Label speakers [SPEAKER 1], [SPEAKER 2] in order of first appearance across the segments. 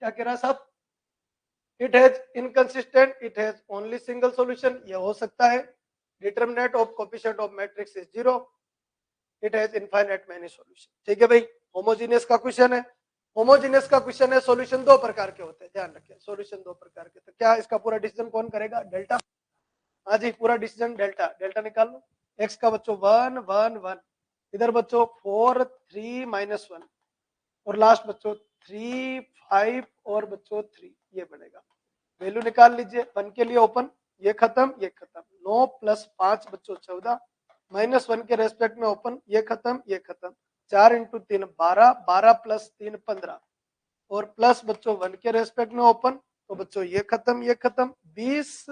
[SPEAKER 1] क्या कह रहा है साहब? It has inconsistent, it has only single solution, ये हो सकता है। Determinant of coefficient of matrix is 0, it has infinite many solution. ठीक है भाई, होमोजेनियस का क्वेश्चन है। होमोजेनियस का क्वेश्चन है, सॉल्यूशन दो प्रकार के होते हैं, ध्यान रखें, सॉल्यूशन दो प्रकार के। तो क्या इसका पूरा डिसीजन कौन करेगा? डेल्टा। हाँ जी, पूरा डिसीजन डेल्टा। डेल्टा निकाल लो। एक्स का बच्चों 1 1 1, इधर बच्चों 4 3 -1, और लास्ट बच्चों 3 5 और बच्चों 3, ये बनेगा। वैल्यू निकाल लीजिए। 1 के लिए ओपन, ये खत्म ये खत्म। 9 + 5 बच्चों 14, -1 के रेस्पेक्ट में ओपन, ये खत्म ये खत्म। 4 × 3 12, 12 + 3 15, और प्लस बच्चों 1 के रेस्पेक्ट में ओपन, तो बच्चों ये खत्म ये खत्म। 20,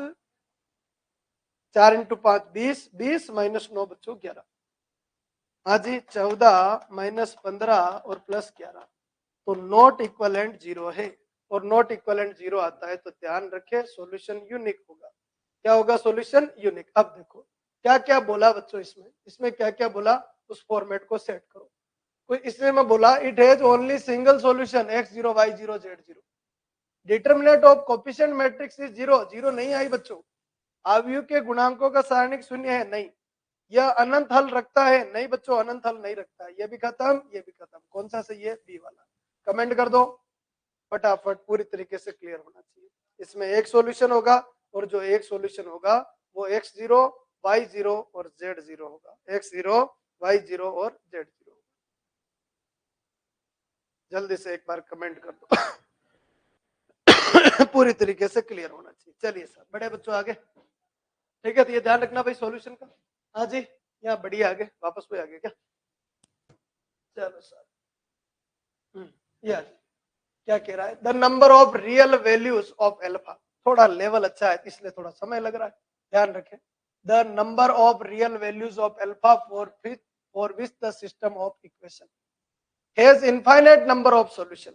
[SPEAKER 1] 4 × 5 20, 20 -9 बच्चों 11। हाँ जी, 14 -15 और +11, तो नॉट इक्वलेंट 0 है। और नॉट इक्वलेंट 0 आता है तो ध्यान रखें सॉल्यूशन यूनिक होगा। क्या होगा? Solution unique. अब देखो क्या क्या बोला बच्चों, इसमें क्या क्या बोला, उस फॉर्मेट को सेट करो। तो इसमें मैं बोला it has only single solution x0 y0 z0, determinant of coefficient matrix is 0, 0 नहीं आई बच्चों। अवयव के गुणांकों का सारणिक शून्य है, नहीं। यह अनंत हल रखता है, नहीं बच्चों, अनंत हल नहीं रखता है। ये भी खत्म ये भी खत्म। कौन सा सही है? बी वाला। कमेंट कर दो फटाफट, पूरी तरीके से क्लियर होना चाहिए। इसमें एक सॉल्यूशन होगा, और जो एक सॉल्यूशन होगा वो x0 y0 और z0 होगा। x0 y0 और z0। जल्दी से एक बार कमेंट कर दो। पूरी तरीके से क्लियर होना चाहिए। चलिए सर, बड़े बच्चों आगे। ठीक है, तो ये ध्यान रखना भाई सॉल्यूशन का। हाँ जी, यहाँ बढ़िया आगे, वापस कोई आगे क्या? चलो सर, ये क्या कह रहा है? The number of real values of alpha. थोड़ा लेवल अच्छा है इसलिए थोड़ा समय लग रहा है, ध्यान रखें। The number of real values of alpha for which the system of equation has infinite number of solution.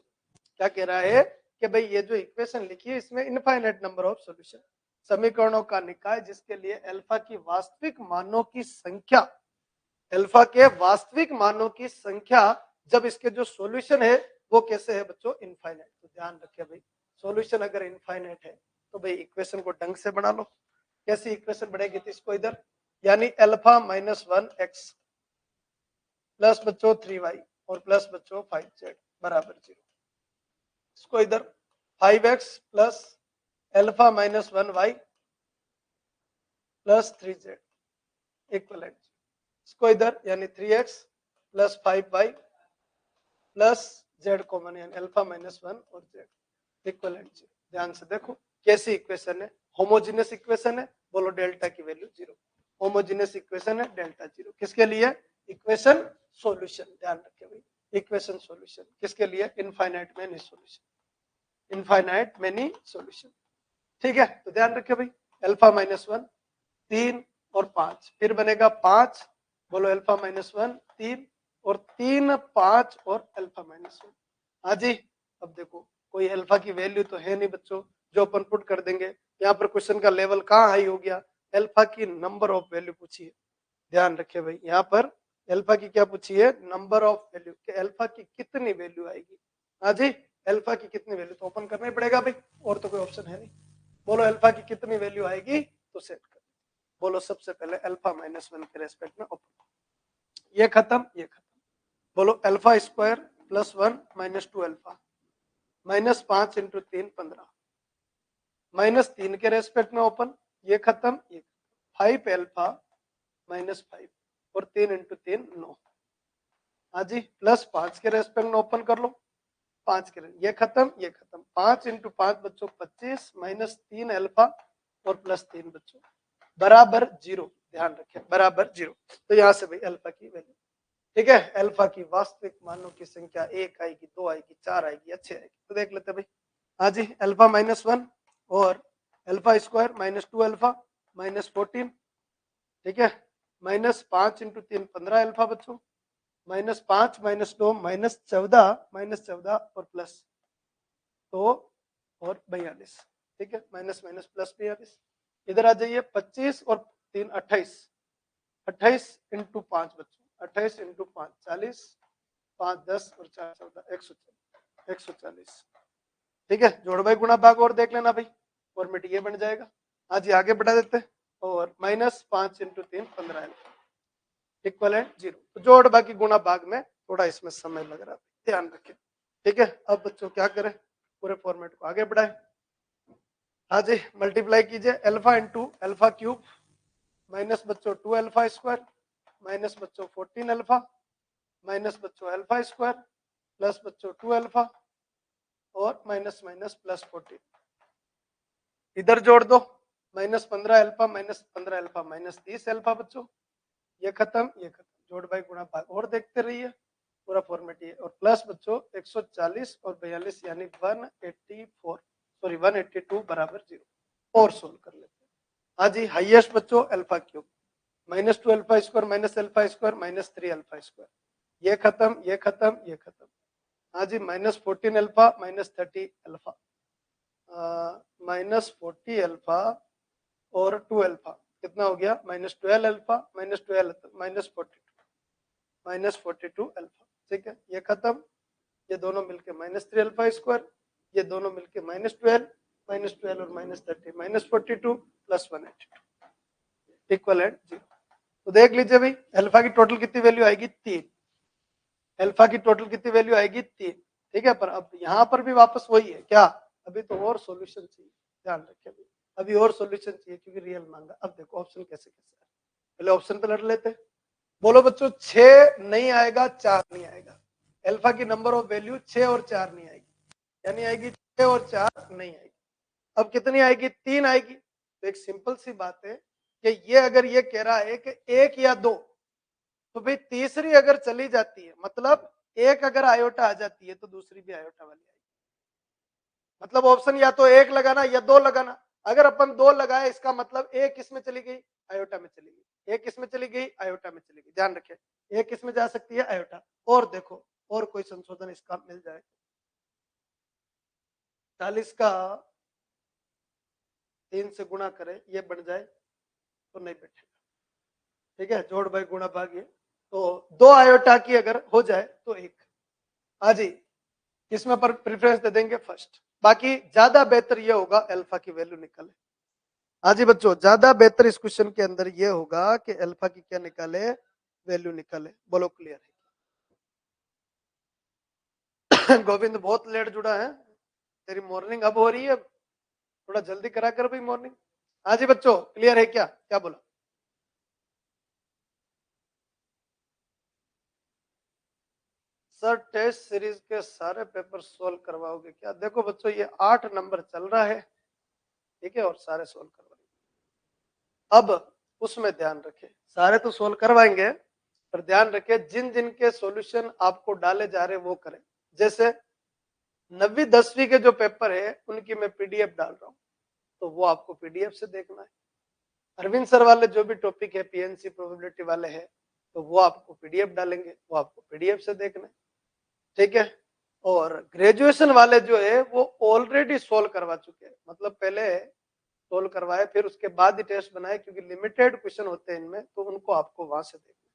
[SPEAKER 1] क्या कह रहा है कि भाई ये जो इक्वेशन लिखी है इसमें इनफाइनाइट नंबर ऑफ सॉल्यूशन, समीकरणों का निकाय जिसके लिए अल्फा की वास्तविक मानों की संख्या, अल्फा के वास्तविक मानों की संख्या जब इसके जो सॉल्यूशन है वो कैसे है बच्चों? इनफाइनाइट। तो ध्यान रखिए भाई, सॉल्यूशन अगर इनफाइनाइट है तो भाई इक्वेशन को ढंग से बना लो। कैसी इक्वेशन बनेगी? तो इसको इधर, यानी अल्फा -1 x प्लस बच्चों 3y और प्लस बच्चों 5z बराबर 0। इसको इधर 5x plus alpha -1 y plus 3z equivalent. इसको इधर यानी 3x plus 5y plus z common, यानी अल्फा -1 और z इक्वलेंट। ध्यान से देखो कैसी इक्वेशन है, होमोजेनियस इक्वेशन है। बोलो डेल्टा की वैल्यू 0। होमोजेनियस इक्वेशन है, डेल्टा 0 किसके लिए? Equation solution. ध्यान रखें भाई, इक्वेशन सॉल्यूशन किसके लिए? Infinite many solution, infinite many solution. ठीक है, तो ध्यान रखें भाई, अल्फा -1 3 और 5, फिर बनेगा 5। बोलो अल्फा -1 3 और 3 5 और अल्फा -1। हाँ जी, अब देखो कोई अल्फा की वैल्यू तो है नहीं बच्चों जो अपन पुट कर देंगे। यहाँ पर क्वेश्चन का लेवल कहाँ हाई हो गया? अल्फा की नंबर ऑफ वैल्यू पूछी है। ध्यान रखे भाई, यहाँ पर अल्फा की क्या पूछी है? नंबर ऑफ वैल्यू, कि अल्फा की कितनी वैल्यू आएगी। हाँ जी, अल्फा की कितनी वैल्यू, तो ओपन करना ही पड़ेगा भाई, और तो कोई ऑप्शन है नहीं। बोलो अल्फा की कितनी वैल्यू आएगी, तो सेट कर। बोलो सबसे पहले अल्फा -1 के रेस्पेक्ट में ओपन, ये खत्म ये खत्म। बोलो अल्फा स्क्वायर +1 -2 अल्फा, -5 × 3 15, -3 के रेस्पेक्ट में ओपन, ये खत्म ये 5 अल्फा -5 और 3 × 3 9। हाँ जी, +5 के रेस्पेक्ट में ओपन कर लो, 5 के, ये खत्म ये खत्म। 5 × 5 बच्चों 25, -3 अल्फा और +3 बच्चों बराबर 0। ध्यान रखें बराबर 0। तो यहाँ से भाई अल्फा की वैल्यू, ठीक है, अल्फा की वास्तविक मानों की संख्या 1 आएगी, 2 आएगी, 4 आएगी, अच्छे आएगी। तो देख लेते भाई। हाँ जी, अल्फा -1 और अल्फा स्क्वायर -2 अल्फा -14, ठीक है, -5 × 3 15 अल्फा बच्चों, -5 -2 -14 और प्लस तो और 42, ठीक है, माइनस माइनस प्लस 42। इधर आ जाइए 25 और 3 28, 28 × 5 बच्चों, 28 × 5 40, 5 10 और 4 14 140, 140। ठीक है, जोड़ भाई गुणा भाग और देख लेना भाई, फॉर्मेट ये बन जाएगा। आज ये आगे बढ़ा देते हैं, और -5 × 3 15 इक्वलेंट 0। तो जोड़ भाग की गुणा भाग में थोड़ा इसमें समय लग रहा है, ध्यान रखें। ठीक है, अब बच्चों क्या करें, पूरे फॉर्मेट को आगे बढ़ाएं। हाँ जी, मल्टीप्लाई कीजिए alpha into alpha cube minus बच्चों 2 अल्फा स्क्वायर माइनस बच्चों 14 अल्फा माइनस बच्चों अल्फा स्क्वायर प्लस बच्चों 2 अल्फा और माइनस माइनस प्लस 14। इधर जोड़ दो, -15 अल्फा -15 अल्फा -30 अल्फा बच्चों, ये खत्म ये खत्म, जोड़ भाई गुणा भाग और देखते रहिए, पूरा फॉर्मेट ये, और प्लस बच्चों 140 और 42 यानी 184 सॉरी 182 बराबर 0। और सोल्व कर लेते हैं। हाँ जी, हाईएस्ट बच्चों alpha cube -2 alpha square minus alpha square -3 alpha square, ये खत्म ये खत्म ये खत्म। हाँ जी, -14 अल्फा -30 अल्फा -40 अल्फा और 2 अल्फा कितना हो गया, -12 अल्फा -42 अल्फा। ठीक है, ये खत्म, ये दोनों मिलके -3 अल्फा स्क्वायर, ये दोनों मिलके -12 और -30 -42 प्लस 182 इक्वलेंट 0। तो देख लीजिए भाई, अल्फा की टोटल कितनी वैल्यू आएगी 3, अल्फा की टोटल कितनी वैल्यू आएगी 3। ठीक है, पर अब यहाँ पर भी वापस वही है क्या, अभी तो और सॉल्यूशन चाहिए, ध्यान रखिए भाई, अभी और सॉल्यूशन चाहिए क्योंकि रियल मांगा। अब देखो ऑप्शन कैसे कैसे है, पहले ऑप्शन पे लड़ लेते हैं। बोलो बच्चों, 6 नहीं आएगा 4 नहीं आएगा, अल्फा की नंबर ऑफ वैल्यू 6 और 4 नहीं आएगी, यानी आएगी 6 और 4 नहीं आएगी। अब कितनी आएगी, 3 आएगी। तो एक सिंपल सी बात है कि ये अगर ये कह रहा है कि 1 या 2, तो भाई तीसरी अगर चली जाती है, मतलब एक अगर आयोटा आ जाती है तो दूसरी भी आयोटा वाली आएगी। मतलब ऑप्शन या तो 1 लगाना या 2 लगाना। अगर अपन 2 लगाए इसका मतलब एक किस में चली गई, आयोटा में चली गई, एक किस में चली गई, आयोटा में चली गई। ध्यान रखें, एक किस में जा सकती है, आयोटा। और देखो और कोई संशोधन इसका मिल जाए, 40 का 3 से गुणा करें ये बन जाए तो नहीं बैठेगा। ठीक है, जोड़ भाई गुणा भाग, ये तो 2 आयोटा की अगर हो जाए तो 1। हाँ जी, किसमें पर प्रेफरेंस दे देंगे, फर्स्ट। बाकी ज्यादा बेहतर ये होगा अल्फा की वैल्यू निकाले। हाँ जी बच्चों, ज्यादा बेहतर इस क्वेश्चन के अंदर ये होगा कि अल्फा की क्या निकाले, वैल्यू निकाले। बोलो क्लियर है। गोविंद बहुत लेट जुड़ा है, तेरी मॉर्निंग अब हो रही है, थोड़ा जल्दी करा कर भाई मॉर्निंग। हाँ जी बच्चों, क्लियर है क्या, क्या बोला। सर टेस्ट सीरीज के सारे पेपर सोल्व करवाओगे क्या। देखो बच्चों, ये 8 नंबर चल रहा है, ठीक है, और सारे सोल्व करवाएंगे। अब उसमें ध्यान रखें, सारे तो सोल्व करवाएंगे, पर ध्यान रखें जिन जिन के सॉल्यूशन आपको डाले जा रहे वो करें। जैसे 9वीं 10वीं के जो पेपर है उनकी मैं पीडीएफ डाल रहा हूँ, तो वो आपको पीडीएफ से देखना है। अरविंद सर वाले जो भी टॉपिक है पीएनसी प्रोबेबिलिटी वाले हैं, तो वो आपको पीडीएफ डालेंगे, वो आपको पीडीएफ से देखना है। ठीक है, और ग्रेजुएशन वाले जो है वो ऑलरेडी सोल्व करवा चुके हैं, मतलब पहले सोल्व करवाए फिर उसके बाद ही टेस्ट बनाए, क्योंकि लिमिटेड क्वेश्चन होते हैं इनमें, तो उनको आपको वहां से देखना।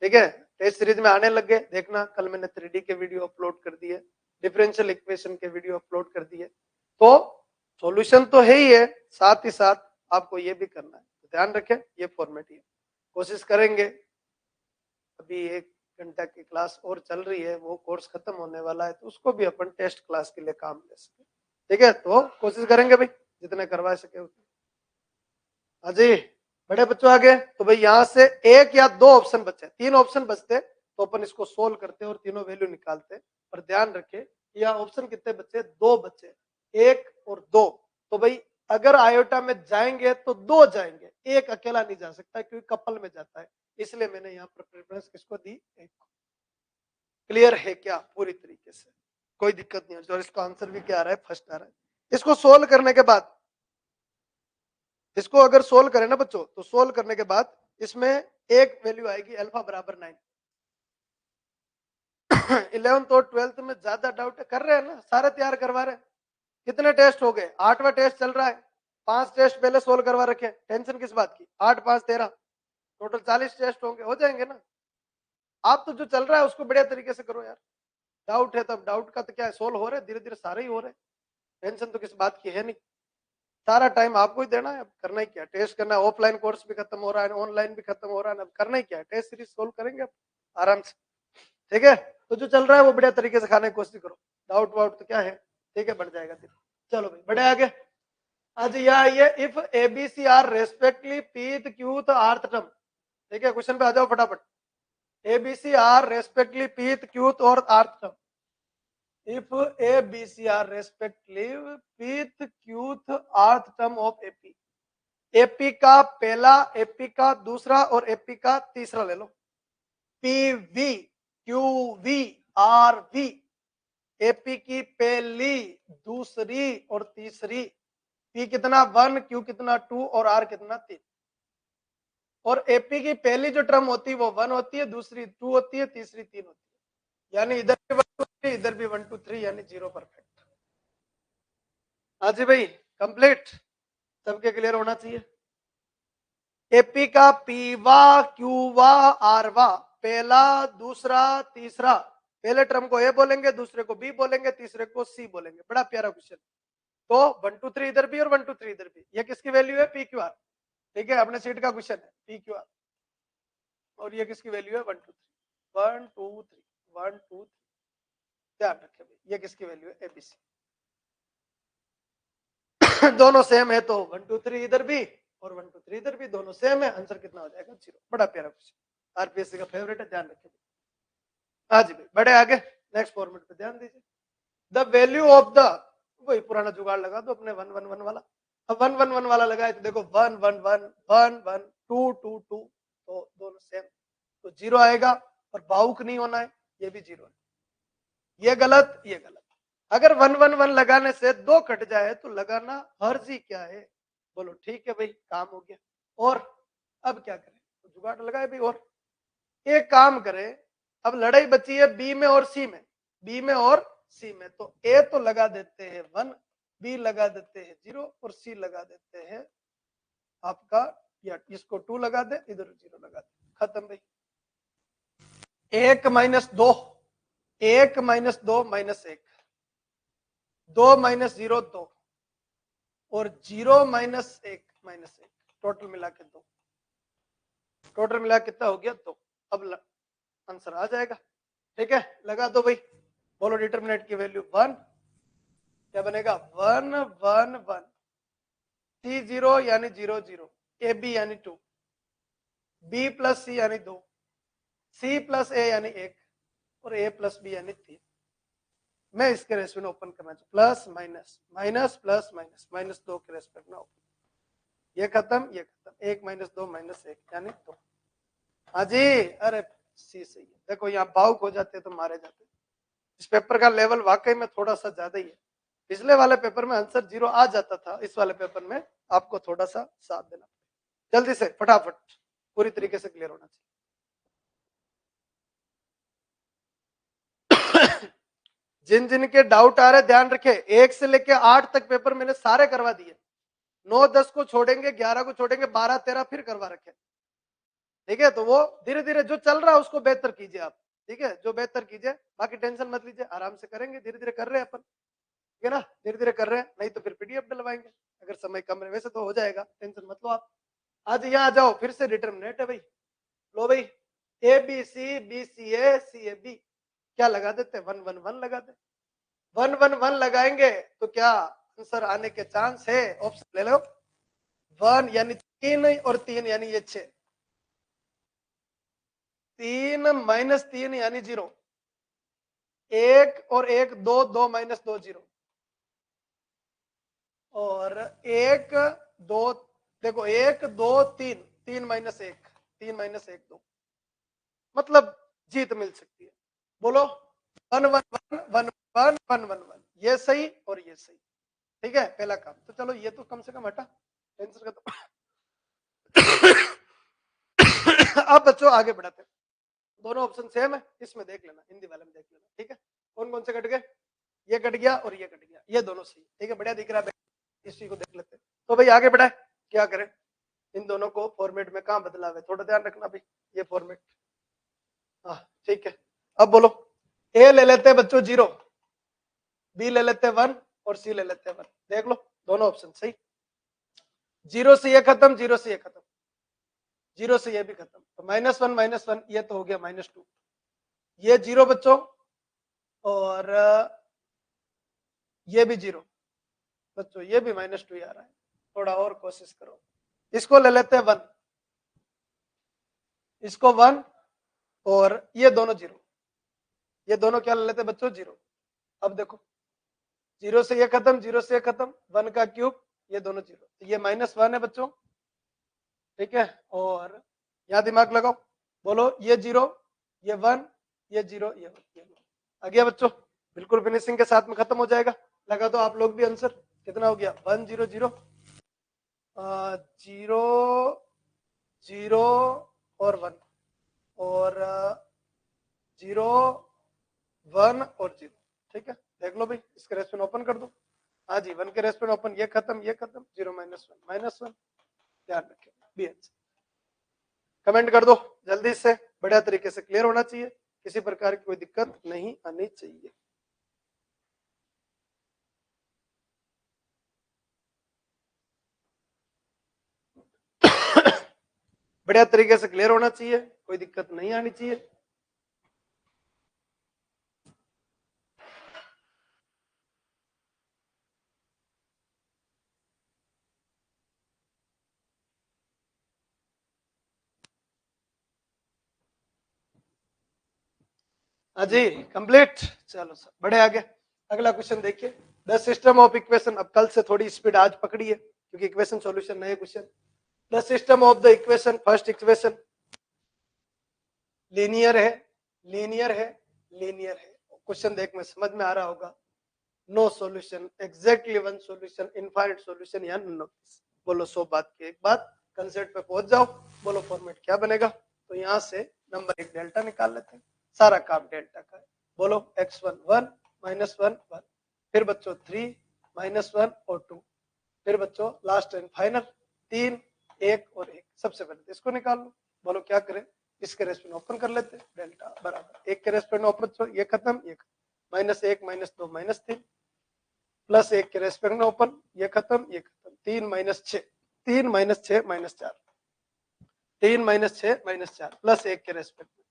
[SPEAKER 1] ठीक है, टेस्ट सीरीज में आने लग गए, देखना कल मैंने 3D के वीडियो अपलोड कर दिए, डिफरेंशियल इक्वेशन के वीडियो अपलोड कर दिए, तो सॉल्यूशन तो है ही है, साथ ही साथ आपको ये भी करना है। तो ध्यान रखें, ये फॉर्मेट है, कोशिश करेंगे। अभी 1 घंटा की क्लास और चल रही है, वो कोर्स खत्म होने वाला है, तो उसको भी अपन टेस्ट क्लास के लिए काम ले सके। ठीक है, तो कोशिश करेंगे भाई जितने करवा सके उतने। अजय बड़े बच्चों आ गए, तो भाई यहाँ से 1 या 2 ऑप्शन बचे, 3 ऑप्शन बचते तो अपन इसको सोल्व करते और तीनों वैल्यू निकालते। पर ध्यान रखे यहाँ ऑप्शन कितने बचे, 2 बचे, 1 और 2। तो भाई अगर आयोटा में जाएंगे तो 2 जाएंगे, एक अकेला नहीं जा सकता क्योंकि कपल में जाता है, इसलिए मैंने यहाँ पर प्रेफरेंस किसको दी, 1 को। क्लियर है क्या, पूरी तरीके से कोई दिक्कत नहीं है। और इसका आंसर भी क्या आ रहा है, फर्स्ट आ रहा है। इसको सोल्व करने के बाद, इसको अगर सोल्व करें ना बच्चों, तो सोल्व करने के बाद इसमें एक वैल्यू आएगी अल्फा बराबर 9। 11th और 12th में ज्यादा डाउट कर रहे हैं ना, सारे तैयार करवा रहे हैं। कितने टेस्ट हो गए, 8वां टेस्ट चल रहा है, 5 टेस्ट पहले सोल्व करवा रखे, टेंशन किस बात की। 8 5 13 टोटल 40 टेस्ट होंगे, हो जाएंगे ना। आप तो जो चल रहा है उसको बढ़िया तरीके से करो यार। डाउट है तब डाउट का तो क्या है, सोल्व हो रहे धीरे धीरे सारे ही हो रहे। टेंशन तो किसी बात की है नहीं, सारा टाइम आपको ही देना है, अब करना ही क्या, टेस्ट करना है, ऑफलाइन कोर्स भी खत्म हो रहा है, ऑनलाइन भी खत्म हो रहा है, अब करना ही क्या है, टेस्ट सीरीज सोल्व करेंगे अब आराम से, ठीक है। तो जो चल रहा है वो बढ़िया तरीके से खाने की कोशिश करो, डाउट वाउट तो क्या है, ठीक है, बढ़ जाएगा दिन। चलो भाई बढ़े आगे। आज यहाँ ये if A B C are respectively pth qth rth term, ठीक है, क्वेश्चन पे आ जाओ फटाफट। A B C are respectively pth qth और rth term, if A, B, C are respectively pth, qth, rth term of AP, AP का पहला, AP का दूसरा और AP का तीसरा ले लो, PV, QV, RV, AP की पहली, दूसरी और तीसरी, P कितना 1, Q कितना 2 और R कितना 3, और AP की पहली जो टर्म होती है वो 1 होती है, दूसरी 2 होती है, तीसरी 3 होती है, यानी इधर भी 1 2 3, इधर भी 1 2 3, यानी 0 परफेक्ट। हाँ जी भाई कंप्लीट, सबके क्लियर होना चाहिए। एपी का पीवा, क्यूवा, आरवा, पहला, दूसरा, तीसरा, पहले टर्म को ए बोलेंगे, दूसरे को बी बोलेंगे, तीसरे को सी बोलेंगे, बड़ा प्यारा क्वेश्चन। तो 1 2 3 इधर भी और 1 2 3 इधर भी, ये किसकी वैल्यू है, पी क्यू आर, ठीक है, अपने सीट का क्वेश्चन है पी क्यू आर, और ये किसकी वैल्यू है 1 2 3 1 2 3 1 2 3, ध्यान रखें भाई, ये किसकी वैल्यू है एबीसी। दोनों सेम है तो 1 2 3 इधर भी और 1 2 3 इधर भी, दोनों सेम है, आंसर कितना हो जाएगा 0। बड़ा प्यारा क्वेश्चन, आरपीएससी का फेवरेट है, ध्यान रखिए। हाँ जी भाई बढ़े आगे, नेक्स्ट फॉर्मेट पे ध्यान दीजिए। द वैल्यू ऑफ द, वही पुराना जुगाड़ लगा दो अपने 1 1 1 वाला, अब 1 1 1 वाला लगाए तो देखो 1 1 1 1 1 2 2 2, तो दोनों सेम, तो 0 आएगा, और भावुक नहीं होना है, ये भी 0 है, ये गलत ये गलत। अगर 1 1 1 लगाने से 2 कट जाए तो लगाना हर्जी क्या है, बोलो ठीक है भाई, काम हो गया। और अब क्या करें, तो जुगाड़ लगाए भाई, और एक काम करें, अब लड़ाई बची है बी में और सी में, बी में और सी में, तो ए तो लगा देते हैं 1, बी लगा देते हैं 0 और सी लगा देते हैं आपका, या इसको 2 लगा दे, इधर 0 लगा दे, खत्म भाई। 1 माइनस 2, 1 माइनस 2 माइनस 1, 2 माइनस 0 2, और 0 माइनस 1 माइनस 1, टोटल मिला के 2, टोटल मिला कितना हो गया 2। अब आंसर आ जाएगा, ठीक है, लगा दो भाई, बोलो डिटरमिनेंट की वैल्यू 1, क्या बनेगा 1 1 1, सी 0 यानी 0 0, ए बी यानी 2, बी प्लस सी यानी 2, सी प्लस ए यानी 1, और ए प्लस बी यानी 3। मैं इसके रेशियो में ओपन करना चाहूँ, plus minus minus plus minus, minus 2 के रेस्पेक्ट में ओपन, ये खत्म ये खत्म, 1 माइनस 2 माइनस 1 यानी 2। हाँ जी, अरे सी सही है, देखो यहाँ भावुक हो जाते तो मारे जाते। इस पेपर का लेवल वाकई में थोड़ा सा ज्यादा ही है, पिछले वाले पेपर में आंसर 0 आ जाता था, इस वाले पेपर में आपको थोड़ा सा साथ देना, जल्दी से फटाफट पूरी तरीके से क्लियर होना चाहिए। जिन जिन के डाउट आ रहे ध्यान रखे, 1 से लेके 8 तक पेपर मैंने सारे करवा दिए, 9 10 को छोड़ेंगे, 11 को छोड़ेंगे, 12 13 फिर करवा रखे, ठीक है। तो वो धीरे धीरे जो चल रहा है उसको बेहतर कीजिए आप, ठीक है, जो बेहतर कीजिए, बाकी टेंशन मत लीजिए, आराम से करेंगे, धीरे धीरे कर रहे हैं अपन, ठीक है ना, धीरे धीरे कर रहे हैं, नहीं तो फिर पीडीएफ डलवाएंगे अगर समय कम है, वैसे तो हो जाएगा, टेंशन मत लो आप। आज यहाँ आ जाओ, फिर से डिटरमिनेंट है भाई, लो भाई, A B C A B, क्या लगा देते 1 1 1 लगा दे, 1 1 1 लगाएंगे तो क्या आंसर आने के चांस है, ऑप्शन ले लो, 1 यानी 3 और 3 यानी ये 6, 3 माइनस 3 यानी 0, 1 और 1 2 2 माइनस 2 0, और 1 2, देखो 1 2 3, 3 माइनस 1 3 माइनस 1 2, मतलब जीत मिल सकती है, बोलो 1 1 1 1 1 1 1 1, ये सही और ये सही, ठीक है, पहला काम तो चलो ये तो कम से कम हटा, टेंशन का तो अब बच्चों आगे बढ़ाते हैं, दोनों ऑप्शन सेम है, इसमें देख लेना, हिंदी वाले में देख लेना, ठीक है, कौन कौन से कट गए, ये कट गया और ये कट गया, ये दोनों सही, ठीक है, बढ़िया दिख रहा है, इसी को देख लेते हैं। तो भाई आगे बढ़ाए, क्या करें, इन दोनों को फॉर्मेट में कहां बदलाव है, थोड़ा ध्यान रखना भाई, ये फॉर्मेट, हाँ ठीक है। अब बोलो, ए ले लेते हैं बच्चों 0, बी ले लेते हैं 1 और सी ले लेते हैं 1। देख लो दोनों ऑप्शन सही। 0 से ये खत्म, 0 से ये खत्म, 0 से ये भी खत्म, तो -1 ये तो हो गया -2, ये 0 बच्चों, और ये भी 0 बच्चों, ये भी -2 आ रहा है। थोड़ा और कोशिश करो, इसको ले लेते हैं 1, इसको 1, और ये दोनों 0, ये दोनों क्या ले लेते हैं बच्चों 0। अब देखो 0 से ये खत्म, 0 से ये खत्म, 1 का क्यूब, ये दोनों 0, तो ये -1 है बच्चों, ठीक है। और यहां दिमाग लगाओ, बोलो ये 0, ये 1, ये 0, ये 1, ये 1 आ गया बच्चों, बिल्कुल फिनिशिंग के साथ में खत्म हो जाएगा। लगा दो आप लोग भी आंसर, कितना हो गया 1 0 0 0 0 और 1, और 0 1 और 0, ठीक है। देख लो भाई, इसके रेस्पेक्ट ओपन कर दो। हाँ जी, 1 के रेस्पेक्ट ओपन, ये खत्म, 0 -1 ध्यान रखें, बी आंसर। कमेंट कर दो जल्दी से, बढ़िया तरीके से क्लियर होना चाहिए, किसी प्रकार की कोई दिक्कत नहीं आनी चाहिए। बढ़िया तरीके से क्लियर होना चाहिए, कोई दिक्कत नहीं आनी चाहिए। हाँ जी, कंप्लीट। चलो सर, बढ़े आगे। अगला क्वेश्चन देखिए, द सिस्टम ऑफ इक्वेशन। अब कल से थोड़ी स्पीड आज पकड़ी है, क्योंकि इक्वेशन सॉल्यूशन नए question. The system of the equation, first equation linear है, लीनियर है, लीनियर है। क्वेश्चन देख में समझ में आ रहा होगा, no solution, exactly one solution, infinite solution, या नन ऑफ दिस। बोलो 100 बात की एक बात, कंसेप्ट पे पहुंच जाओ। बोलो फॉर्मेट क्या बनेगा, तो यहां से नंबर 1 डेल्टा निकाल लेते हैं, सारा काम डेल्टा का है। बोलो x1 1 -1 1, फिर बच्चों 3 -1 और 2, फिर बच्चों लास्ट एंड फाइनल 3 1 और 1। सबसे पहले इसको निकाल लो। बोलो क्या करें, इसके रेस्पेक्ट ओपन कर लेते हैं, डेल्टा बराबर 1 के रेस्पेक्ट ओपन, ये खत्म, ये -1 -2 -3, प्लस 1 के रेस्पेक्ट में ओपन, ये खत्म, ये खत्म, 3 -6 3 -6 -4, 3 -6 -4, प्लस 1 के रेस्पेक्ट में,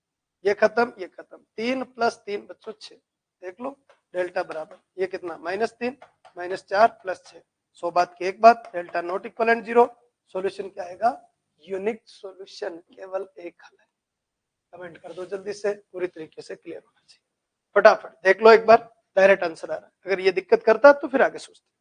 [SPEAKER 1] ये खत्म, ये खत्म, 3 + 3 बच्चों 6। देख लो डेल्टा बराबर ये कितना, -3 -4 + 6। 100 बात की एक बात, डेल्टा नॉट इक्वल 0। सॉल्यूशन क्या आएगा, यूनिक सॉल्यूशन, केवल एक हल है। कमेंट कर दो जल्दी से, पूरी तरीके से क्लियर होना चाहिए। फटाफट देख लो एक बार, डायरेक्ट आंसर आ रहा है। अगर ये दिक्कत करता है तो फिर आगे सोचते।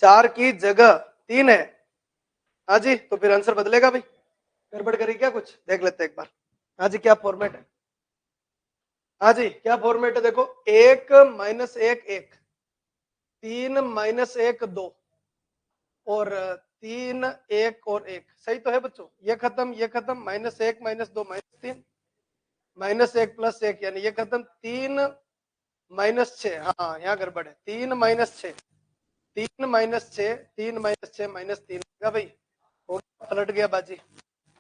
[SPEAKER 1] 4 की जगह 3 है, हाँ जी, तो फिर आंसर बदलेगा भाई। गड़बड़ करी क्या कुछ, देख लेते एक बार। हाँ जी, क्या फॉर्मेट है, हाँ जी क्या फॉर्मेट है, देखो 1 -1 1, 3 -1 2, और 3 1 और 1, सही तो है बच्चों। ये खत्म, ये खत्म, -1 -2 -3, -1 + 1, यानी ये खत्म, 3 -6, हाँ यहाँ गड़बड़ है, 3 -6, 3 -6, 3 -6 -3 का भाई, हो गया, पलट गया बाजी।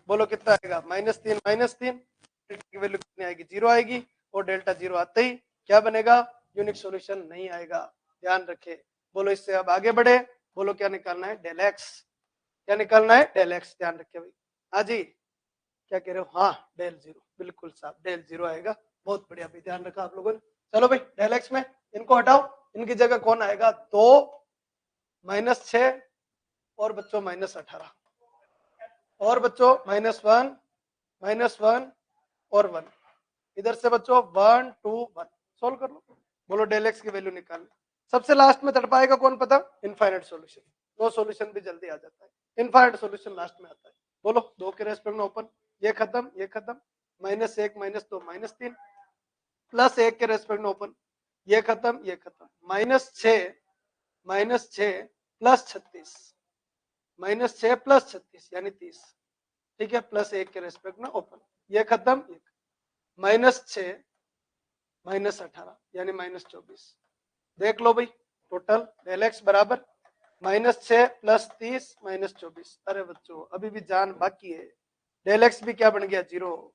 [SPEAKER 1] बोलो कितना आएगा, -3 -3, डेल्टा की वैल्यू कितनी आएगी, 0 आएगी, और डेल्टा 0 आते ही क्या बनेगा, यूनिक सॉल्यूशन नहीं आएगा, ध्यान रखे। बोलो इससे अब आगे बढ़े, बोलो क्या निकालना है, डेल एक्स, क्या निकालना है, डेल एक्स, ध्यान रखे भाई। हाँ जी क्या कह रहे हो, हाँ डेल 0, बिल्कुल साहब डेल 0 आएगा, बहुत बढ़िया भाई, ध्यान रखा आप लोगों ने। चलो भाई डेल एक्स में इनको हटाओ, इनकी जगह कौन आएगा, 2 -6 और बच्चों -18, और बच्चों -1 -1 और 1, इधर से बच्चों 1 2 1 सोल्व कर लो। बोलो डेल एक्स की वैल्यू निकालनी। सबसे लास्ट में तड़ पाएगा कौन पता? Infinite solution. नो सॉल्यूशन भी जल्दी आ जाता है, इनफाइनाइट सॉल्यूशन लास्ट में आता है। बोलो 2 के रेस्पेक्ट में ओपन, ये खत्म ये खत्म, -1 -2 -3 +1 के रेस्पेक्ट में ओपन, ये खत्म ये खत्म, -6 +36 -6 +36 यानी 30, ठीक है, +1 के रेस्पेक्ट में ओपन, ये खत्म ये -6 -18 यानी -24। देख लो भाई टोटल डेल एक्स बराबर -6 + 30 -24। अरे बच्चों अभी भी जान बाकी है, डेल एक्स भी क्या बन गया 0।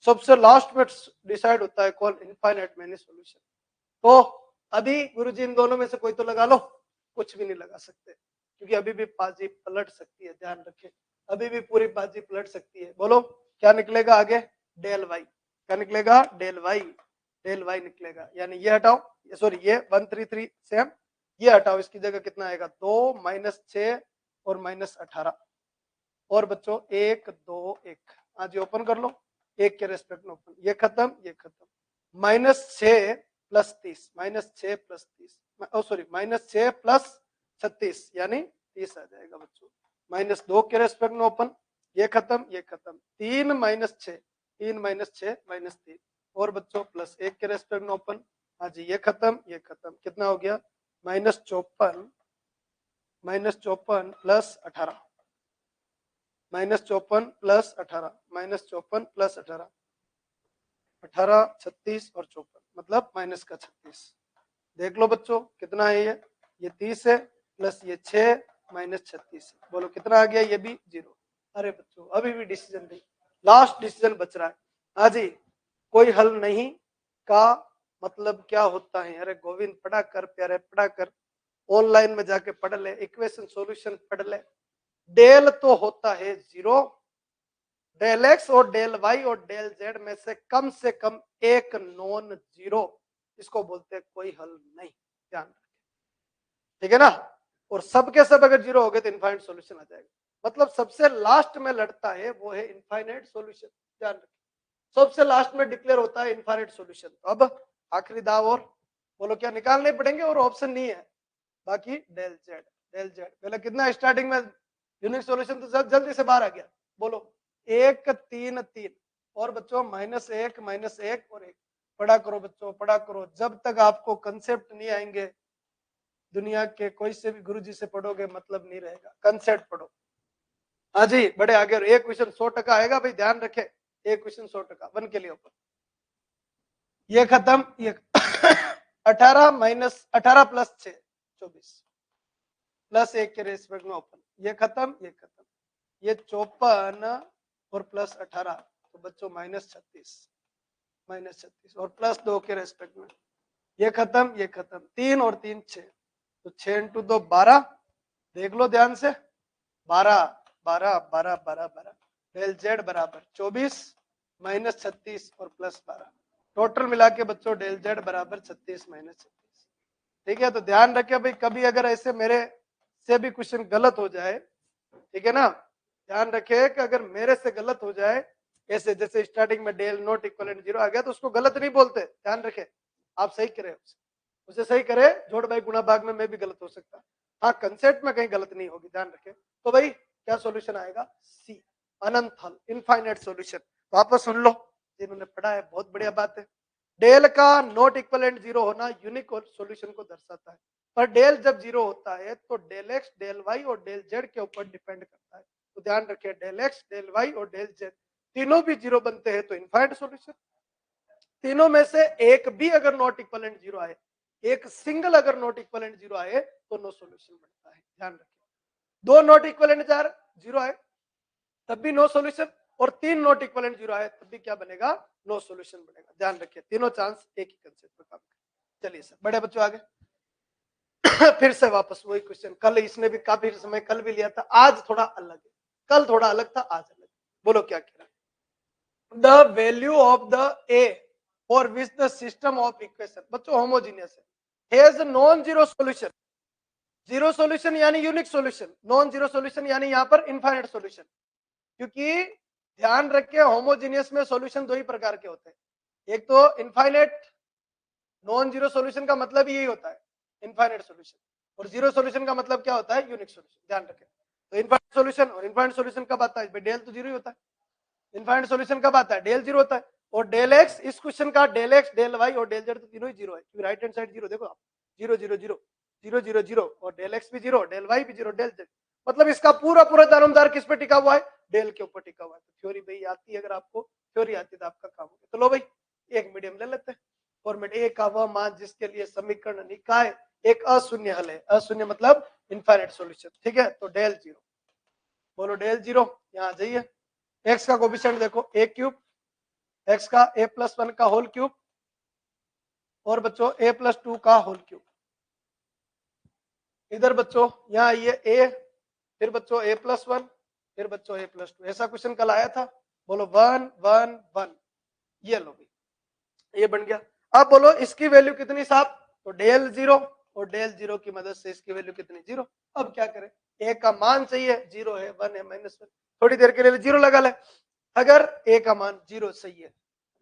[SPEAKER 1] सबसे लास्ट में डिसाइड होता है कौन? Infinite many solution. तो अभी गुरुजी इन दोनों में से कोई तो लगा लो, कुछ भी नहीं लगा सकते क्योंकि अभी भी बाजी पलट सकती है, ध्यान रखें, अभी भी पूरी बाजी पलट सकती है। बोलो क्या निकलेगा आगे? Del Y. क्या निकलेगा? डेल वाई, डेल वाई निकलेगा। यानी ये हटाओ, सॉरी ये 133 सेम, ये हटाओ, इसकी जगह कितना आएगा? 2 -6 और -18 और बच्चों 1 2 1। आज ये ओपन कर लो, 1 के रेस्पेक्ट में ओपन, ये खत्म ये खत्म, -6 + 30 -6 + 30 सॉरी -6 + 36 यानी 30 आ जाएगा बच्चों। -2 के रेस्पेक्ट में ओपन, ये खत्म ये खत्म, 3 -6 3 -6 -3 और बच्चों +1 के रेस्पेक्ट में ओपन, हाँ जी ये खत्म ये खत्म, कितना हो गया? -54 -54 + 18 -54 + 18 -54 + 18 18 36 और 54 मतलब -36। देख लो बच्चों कितना है ये 30 है प्लस ये 6 -36। बोलो कितना आ गया? ये भी 0। अरे बच्चों अभी भी डिसीजन नहीं, लास्ट डिसीजन बच रहा है। हाँ जी, कोई हल नहीं का मतलब क्या होता है? अरे गोविंद पढ़ा कर प्यारे, पढ़ा कर, ऑनलाइन में जाके पढ़ ले, इक्वेशन सॉल्यूशन पढ़ ले। डेल तो होता है 0, डेल एक्स और डेल वाई और डेल जेड में से कम एक नॉन जीरो, इसको बोलते हैं कोई हल नहीं, ध्यान रखें, ठीक है ना। और सब के सब अगर 0 हो गए तो इनफाइनाइट सॉल्यूशन आ जाएगा, मतलब सबसे लास्ट में लड़ता है वो है इनफाइनाइट सॉल्यूशन, ध्यान रखें, सबसे लास्ट में डिक्लेयर होता है इनफाइनाइट सॉल्यूशन। तो अब आखिरी दाव, और बोलो क्या निकालने पड़ेंगे? और ऑप्शन नहीं है बाकी, डेल जेड। डेल जेड पहले कितना स्टार्टिंग में यूनिक सॉल्यूशन तो जल्दी से बाहर आ गया, बोलो 1 3 3 और बच्चों -1 -1 और 1। पढ़ा करो बच्चों पढ़ा करो, जब तक आपको कंसेप्ट नहीं आएंगे दुनिया के कोई से भी गुरुजी से पढ़ोगे मतलब नहीं रहेगा, कंसेप्ट पढ़ो। हाँ जी बड़े आगे, एक क्वेश्चन 100% आएगा भाई, ध्यान रखे, एक क्वेश्चन 100% 1 के लिए ऊपर, ये खत्म ये 18 + 6 24 +1 के रेस्पेक्ट में ओपन, ये खत्म ये खत्म, ये 54 और +18 तो बच्चों -36 और +2 के रेस्पेक्ट में, ये खत्म ये खत्म, 3 और 3 6 तो 6 × 2 12। देख लो ध्यान से, 12 12 12 12 12 डेल जेड बराबर 24 -36 और +12, टोटल मिला के बच्चों डेल जेड बराबर 36 -36। ठीक है, तो ध्यान रखे भाई, कभी अगर ऐसे मेरे से भी क्वेश्चन गलत हो जाए, ठीक है ना, ध्यान रखे कि अगर मेरे से गलत हो जाए, ऐसे जैसे स्टार्टिंग में डेल नॉट इक्वलेंट 0 आ गया तो उसको गलत नहीं बोलते, ध्यान रखे, आप सही करे उसे सही करे, जोड़ भाई गुणा भाग में मैं भी गलत हो सकता, हाँ कंसेप्ट में कहीं गलत नहीं होगी, ध्यान रखे। तो भाई क्या सॉल्यूशन आएगा? सी, अनंत हल, इनफाइनाइट सॉल्यूशन। वापस सुन लो जिन्होंने पढ़ा है, बहुत बढ़िया बात है। डेल का नॉट इक्वलेंट 0 होना यूनिक सॉल्यूशन को दर्शाता है, पर डेल जब 0 होता है तो डेल एक्स डेल वाई और डेल जेड के ऊपर डिपेंड करता है। तो ध्यान रखिए, डेल एक्स डेल वाई और डेल जेड तीनों भी 0 बनते हैं तो इनफाइनाइट सॉल्यूशन, तीनों में से एक भी अगर नॉट इक्वलेंट 0 आए, एक सिंगल अगर नॉट इक्वलेंट 0 आए तो नो सॉल्यूशन बनता है, ध्यान रखिए। 2 नॉट इक्वलेंट 0 आए तब भी नो सॉल्यूशन, और 3 नॉट इक्वलेंट 0 आए तब भी क्या बनेगा? नो सॉल्यूशन बनेगा, ध्यान रखिए, तीनों चांस एक ही कंसेप्ट पर काम करें। चलिए सर बड़े बच्चों आगे फिर से वापस वही क्वेश्चन, कल इसने भी काफी समय कल भी लिया था, आज थोड़ा अलग है, कल थोड़ा अलग था आज अलग। बोलो क्या कह रहा है? The value of the A for which the system of equation, बच्चों होमोजीनियस है, has non zero solution, zero solution यानी unique solution, non zero solution यानी यहां पर इनफाइनाइट सॉल्यूशन। क्योंकि ध्यान रखिए होमोजीनियस में सॉल्यूशन दो ही प्रकार के होते हैं, एक तो इनफाइनाइट नॉन जीरो सॉल्यूशन का मतलब यही होता है, इनफाइनाइट सॉल्यूशन, और जीरो सॉल्यूशन का मतलब क्या होता है, यूनिक सॉल्यूशन, ध्यान रखें। तो इनफाइनाइट सॉल्यूशन और इनफाइनाइट सॉल्यूशन कब आता है, डेल तो जीरो ही होता है, इनफाइनाइट सॉल्यूशन कब आता है, डेल जीरो होता है, और डेल एक्स, इस क्वेश्चन का डेल एक्स, डेल वाई और डेल जेड तो तीनों ही जीरो है, क्योंकि राइट हैंड साइड जीरो, देखो आप, zero zero zero zero zero zero, और डेल एक्स भी जीरो, डेल वाई भी जीरो, डेल जेड, मतलब इसका पूरा पूरा दारोमदार किस पे टिका हुआ है, डेल के ऊपर टिका हुआ है। तो थ्योरी भाई आती है, अगर आपको थ्योरी आती है तो आपका काम हो गया। तो लो भाई एक मीडियम ले लेते हैं, फॉर्मेट ए का वह मान जिसके लिए समीकरण निकाय एक अशून्य हल है, अशून्य मतलब इनफाइनाइट सॉल्यूशन, ठीक है। तो डेल जीरो, बोलो डेल जीरो, यहाँ जाइए, एक्स का कोफिशिएंट देखो ए क्यूब, एक्स का ए प्लस वन का होल क्यूब, और बच्चों ए प्लस टू का होल क्यूब, इधर बच्चों यहाँ आइए ए, फिर बच्चों ए प्लस वन, फिर बच्चों ए प्लस टू, ऐसा क्वेश्चन कल आया था, बोलो वन वन वन, ये लो भाई ये बन गया। अब बोलो इसकी वैल्यू कितनी साहब, तो डेल जीरो, और डेल जीरो की मदद से इसकी वैल्यू कितनी, जीरो। अब क्या करें, ए का मान चाहिए, जीरो है, वन है, माइनस वन, थोड़ी देर के लिए जीरो लगा ले, अगर ए का मान जीरो सही है,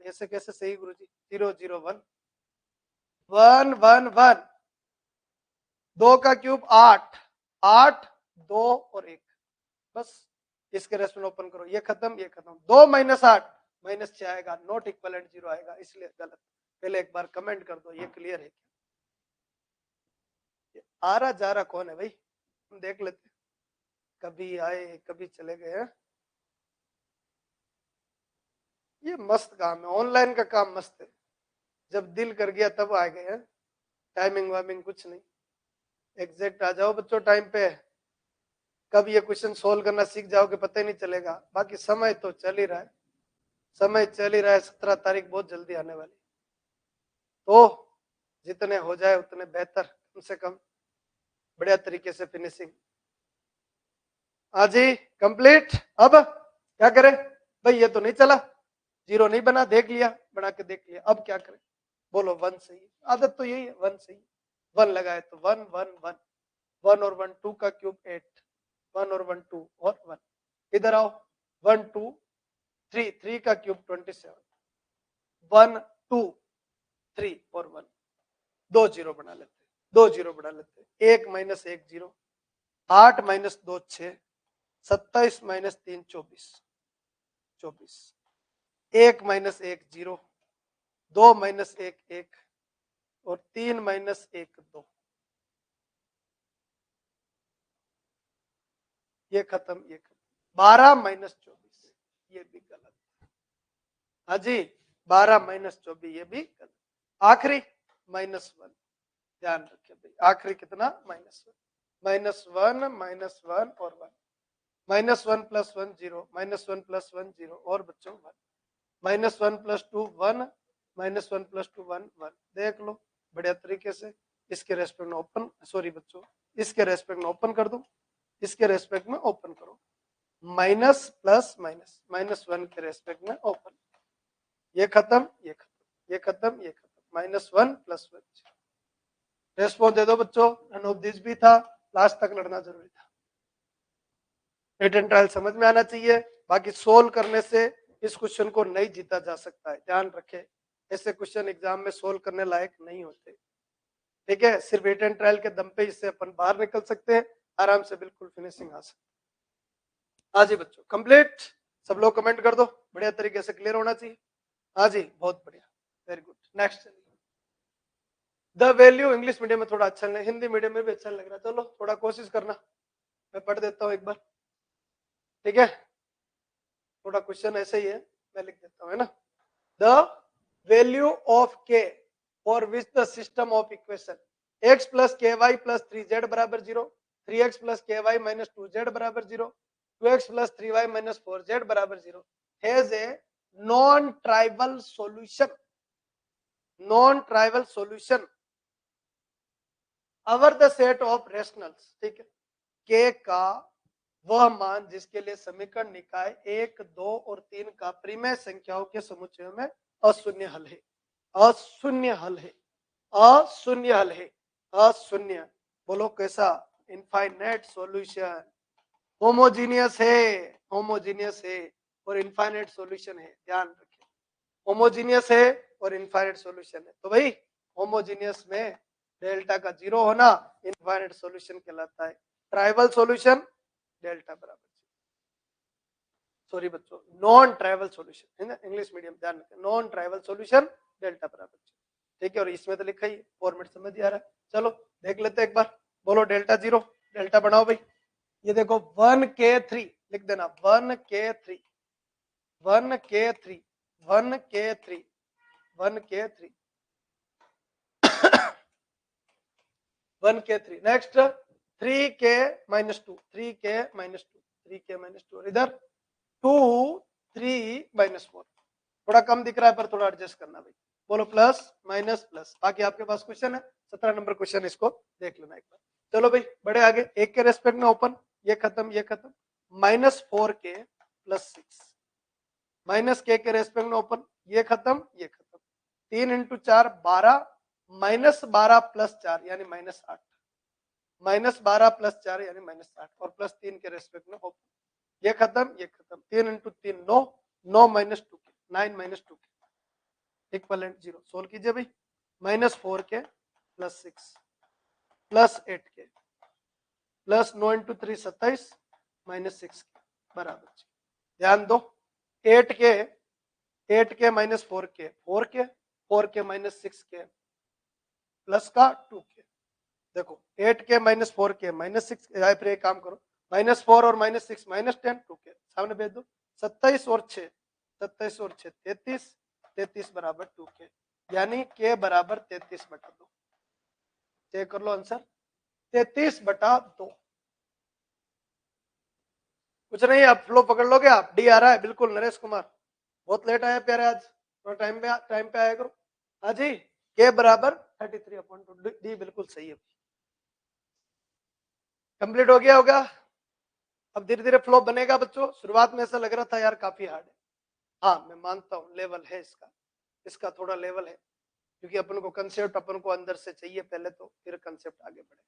[SPEAKER 1] ऐसे कैसे सही Guruji, zero zero one, one one one, दो का क्यूब आठ, आठ दो और एक, बस इसके रेस्पेक्ट ओपन करो, ये खत्म ये खत्म, दो माइनस आठ माइनस छह आएगा, नॉट इक्वलेंट जीरो आएगा, इसलिए गलत। पहले एक बार कमेंट कर दो ये क्लियर है, आ रहा जा रहा कौन है भाई, हम देख लेते, कभी आए कभी चले गए हैं। ये मस्त काम है, ऑनलाइन का काम मस्त है, जब दिल कर गया तब आ गए हैं, टाइमिंग वाइमिंग कुछ नहीं, एग्जैक्ट आ जाओ बच्चों टाइम पे, कब ये क्वेश्चन सोल्व करना सीख जाओगे पता ही नहीं चलेगा। बाकी समय तो चल ही रहा है, समय चल ही रहा है, 17 तारीख बहुत जल्दी आने वाली, तो जितने हो जाए उतने बेहतर, कम से कम बढ़िया तरीके से फिनिशिंग। आज ही कंप्लीट, अब क्या करें भाई, ये तो नहीं चला, जीरो नहीं बना, देख लिया बना के देख लिया, अब क्या करें, बोलो वन सही, आदत तो यही है, वन सही, वन लगाए तो वन वन वन, वन और वन टू का क्यूब एट, वन और वन टू और वन, इधर आओ, वन टू थ्री, थ्री का क्यूब 27, वन टू थ्री और वन, दो जीरो बना लेते, दो जीरो बना लेते, एक माइनस एक जीरो, आठ माइनस दो छह, 27 माइनस तीन 24, 24, एक माइनस एक जीरो, दो माइनस एक एक, और तीन माइनस एक दो, ये खत्म ये खत्म, 12 माइनस 24, ये भी गलत, हाँ जी 12 माइनस 24 ये भी गलत, आखिरी माइनस वन, ध्यान रखिए भाई, आखिरी कितना, माइनस वन, माइनस वन और one, minus one plus one zero, minus one plus one zero, और बच्चों one, minus one plus two one, minus one plus two one one, देख लो बढ़िया तरीके से, इसके रेस्पेक्ट में ओपन, सॉरी बच्चों इसके रेस्पेक्ट में ओपन कर दो, इसके रेस्पेक्ट में ओपन करो, minus plus minus, minus one के रेस्पेक्ट में ओपन, ये खत्म ये खत्म ये खत्म ये खत्म, minus one plus one, response दे दो बच्चों, नन ऑफ दिस भी था, लास्ट तक लड़ना जरूरी था, रिटन ट्रायल समझ में आना चाहिए, बाकी सोल्व करने से इस क्वेश्चन को नहीं जीता जा सकता है, ध्यान रखें, ऐसे क्वेश्चन एग्जाम में सोल्व करने लायक नहीं होते, ठीक है, सिर्फ रिटन ट्रायल के दम पे इससे अपन बाहर निकल सकते हैं, आराम से बिल्कुल फिनिशिंग आ सकती है। हाँ जी बच्चों कंप्लीट, सब लोग कमेंट कर दो, बढ़िया तरीके से क्लियर होना चाहिए, हाँ जी बहुत बढ़िया, very good, next. The value English medium में थोड़ा अच्छा नहीं, हिंदी मीडियम में भी अच्छा लग रहा है, चलो थोड़ा कोशिश करना, मैं पढ़ देता हूँ एक बार, ठीक है, थोड़ा क्वेश्चन ऐसे ही है, मैं लिख देता हूँ, है ना, the value of K for which the system of equation x plus K Y plus three Z बराबर zero, 3x plus K Y minus two Z बराबर zero, 2x plus three Y minus four Z बराबर zero has a non trivial solution, non trivial solution over the set of rationals, ठीक है, के का वह मान जिसके लिए समीकरण निकाय एक दो और तीन का परिमेय संख्याओं के समुच्चय में अशून्य हल है, अशून्य हल है, अशून्य हल है, अशून्य, बोलो कैसा, इनफाइनाइट सॉल्यूशन, होमोजीनियस है, होमोजीनियस है और इनफाइनाइट सॉल्यूशन है, ध्यान रखिए, होमोजीनियस है और इनफाइनाइट सॉल्यूशन है। तो भाई होमोजीनियस में डेल्टा का 0 होना इनफाइनाइट सॉल्यूशन कहलाता है। ट्राइवल सॉल्यूशन डेल्टा बराबर, सॉरी बच्चों, नॉन ट्राइवल सॉल्यूशन है ना, इंग्लिश मीडियम ध्यान रखें, नॉन ट्राइवल सॉल्यूशन डेल्टा बराबर, ठीक है। और इसमें तो लिखा ही है, फॉर्मेट समझ ही आ रहा है। चलो देख लेते हैं एक बार, बोलो डेल्टा 0, डेल्टा बनाओ भाई। ये देखो 1k3 लिख देना, 1k3 1k3 1k3 1k3 1k3 next 3k -2 3k -2 3k -2 और इधर 2 3 -4 थोड़ा कम दिख रहा है पर थोड़ा एडजस्ट करना भाई। बोलो प्लस माइनस प्लस, बाकी आपके पास क्वेश्चन है 17 नंबर क्वेश्चन, इसको देख लेना एक बार। चलो भाई बढ़े आगे, एक के रेस्पेक्ट में ओपन, ये खत्म ये खत्म, -4k + 6 -k के रेस्पेक्ट में ओपन, ये खत्म ये खत्म, 3 × 4 12 -12 + 4 यानी -8 -12 + 4 यानी -8 और +3 के रेस्पेक्ट में ओपन, ये खत्म ये खत्म, 3 × 3 9 9 -2 के 9 -2 के इक्वलेंट 0। सोल्व कीजिए भाई, -4k + 6 + 8k प्लस 9 × 3 27 -6 बराबर। ध्यान दो 8k -4k 4k 4k -6k plus का 2k, देखो 8k -4k -6, फिर एक काम करो -4 और -6 -10 2k सामने भेज दो, 27 और 6 33 33 बराबर 2k यानी k बराबर 33/2। चेक कर लो आंसर 33/2। कुछ नहीं, आप फ्लो पकड़ लोगे, आप डी आ रहा है बिल्कुल। नरेश कुमार बहुत लेट आया प्यारे, आज थोड़ा टाइम पे आया करो। हाँ जी, के बराबर 33/2, डी बिल्कुल सही है। कंप्लीट हो गया होगा, अब धीरे धीरे फ्लो बनेगा बच्चों। शुरुआत में ऐसा लग रहा था यार काफी हार्ड है, हाँ मैं मानता हूँ लेवल है इसका थोड़ा लेवल है, क्योंकि अपन को कंसेप्ट अपन को अंदर से चाहिए पहले, तो फिर कंसेप्ट आगे बढ़े।